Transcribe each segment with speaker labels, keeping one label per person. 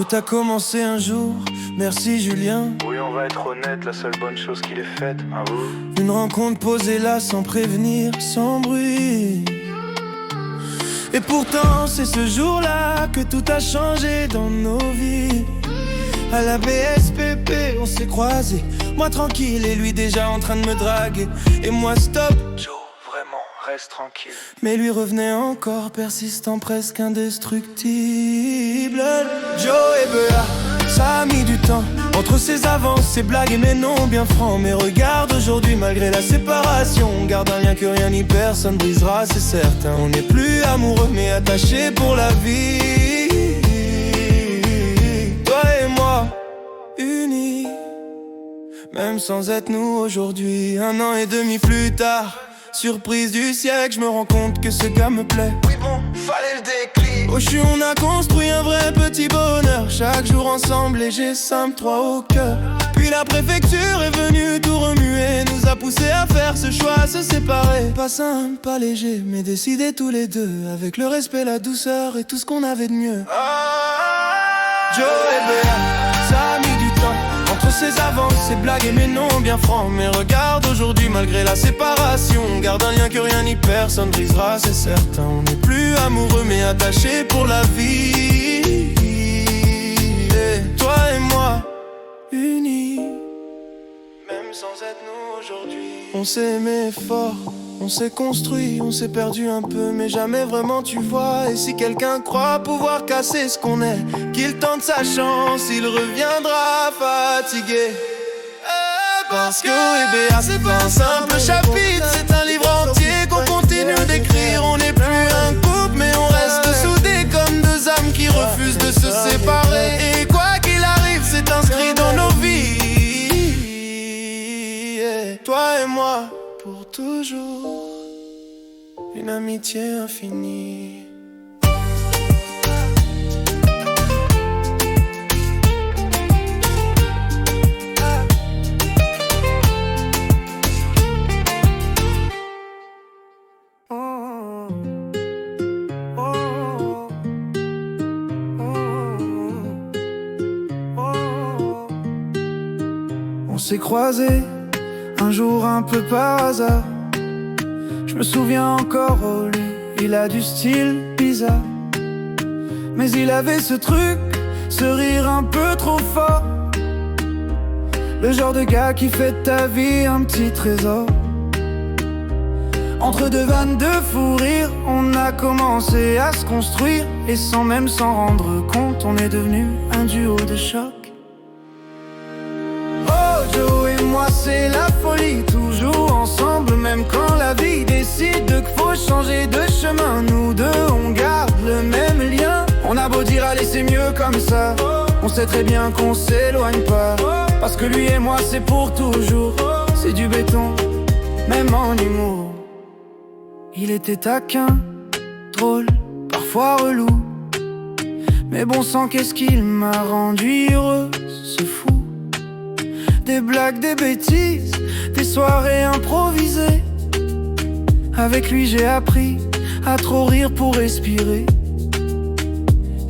Speaker 1: Tout a commencé un jour, merci Julien.
Speaker 2: Oui, on va être honnête, la seule bonne chose qu'il ait faite, hein, vous.
Speaker 1: Une rencontre posée là sans prévenir, sans bruit. Et pourtant c'est ce jour-là que tout a changé dans nos vies. À la BSPP on s'est croisés, moi tranquille et lui déjà en train de me draguer. Et moi stop,
Speaker 2: Joe, vraiment, reste tranquille.
Speaker 1: mais lui revenait encore, persistant, presque indestructible. Joe et Bea, ça a mis du temps, entre ses avances, ses blagues et mes noms bien francs. Mais regarde aujourd'hui, malgré la séparation, on garde un lien que rien ni personne brisera, c'est certain. On n'est plus amoureux mais attachés pour la vie. Toi et moi, unis, même sans être nous aujourd'hui. 1 an et demi plus tard, surprise du siècle, je me rends compte que ce gars me plaît.
Speaker 2: Oui bon, fallait le déclic.
Speaker 1: Au CHU on a construit un vrai petit bonheur, chaque jour ensemble léger, simple, 3 au cœur. Puis la préfecture est venue tout remuer, nous a poussé à faire ce choix, se séparer. Pas simple, pas léger, mais décidé tous les deux, avec le respect, la douceur et tout ce qu'on avait de mieux. Joe et Bea, ça a mis du temps, entre ses avances, ses blagues et mes noms bien francs. Mais regarde aujourd'hui, malgré la séparation, on garde un lien que rien ni personne brisera, c'est certain. On n'est plus amoureux mais attachés pour la vie. Et toi et moi, unis, même sans être nous aujourd'hui. On s'est aimé fort, on s'est construit, on s'est perdu un peu, mais jamais vraiment tu vois. Et si quelqu'un croit pouvoir casser ce qu'on est, qu'il tente sa chance, il reviendra fatigué. Parce que Bea c'est pas un simple chapitre, c'est un livre entier qu'on continue d'écrire. On n'est plus un couple mais on reste soudés comme deux âmes qui refusent de se séparer. Et quoi qu'il arrive c'est inscrit dans nos vies. Et toi et moi pour toujours, une amitié infinie. On s'est croisés un jour un peu par hasard. Je me souviens encore, oh lui, il a du style bizarre. Mais il avait ce truc, ce rire un peu trop fort. Le genre de gars qui fait de ta vie un petit trésor. Entre deux vannes de fou rire, on a commencé à se construire. Et sans même s'en rendre compte, on est devenu un duo de choc. Joe et moi c'est la folie, toujours ensemble, même quand la vie décide qu'il faut changer de chemin. Nous deux on garde le même lien. On a beau dire allez c'est mieux comme ça, on sait très bien qu'on s'éloigne pas. Parce que lui et moi c'est pour toujours, c'est du béton, même en humour. Il était taquin, drôle, parfois relou, mais bon sang qu'est-ce qu'il m'a rendu heureux, ce fou. Des blagues, des bêtises, des soirées improvisées. Avec lui j'ai appris à trop rire pour respirer.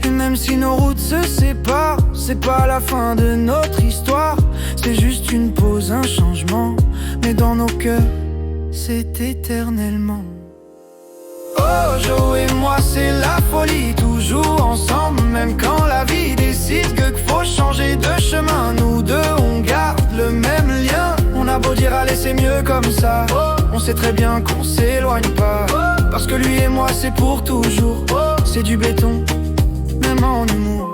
Speaker 1: Et même si nos routes se séparent, c'est pas la fin de notre histoire. C'est juste une pause, un changement, mais dans nos cœurs, c'est éternellement. Oh, Joe et moi c'est la folie, toujours ensemble, même quand la vie décide qu'il faut changer de chemin. Nous deux on garde le même lien. On a beau dire allez c'est mieux comme ça, on sait très bien qu'on s'éloigne pas. Parce que lui et moi c'est pour toujours, c'est du béton, même en humour.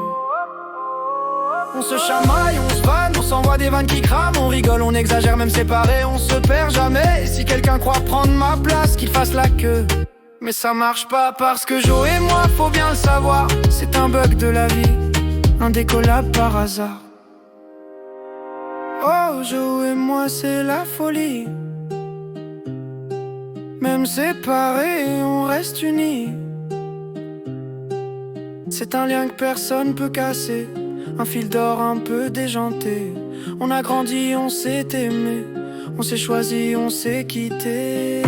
Speaker 1: On se chamaille, on se vanne, on s'envoie des vannes qui crament. On rigole, on exagère même séparés, on se perd jamais. Et si quelqu'un croit prendre ma place, qu'il fasse la queue. Mais ça marche pas parce que Joe et moi, faut bien le savoir, c'est un bug de la vie, indécollable par hasard. Oh, Joe et moi, c'est la folie. Même séparés, on reste unis. C'est un lien que personne peut casser, un fil d'or un peu déjanté. On a grandi, on s'est aimé, on s'est choisi, on s'est quitté.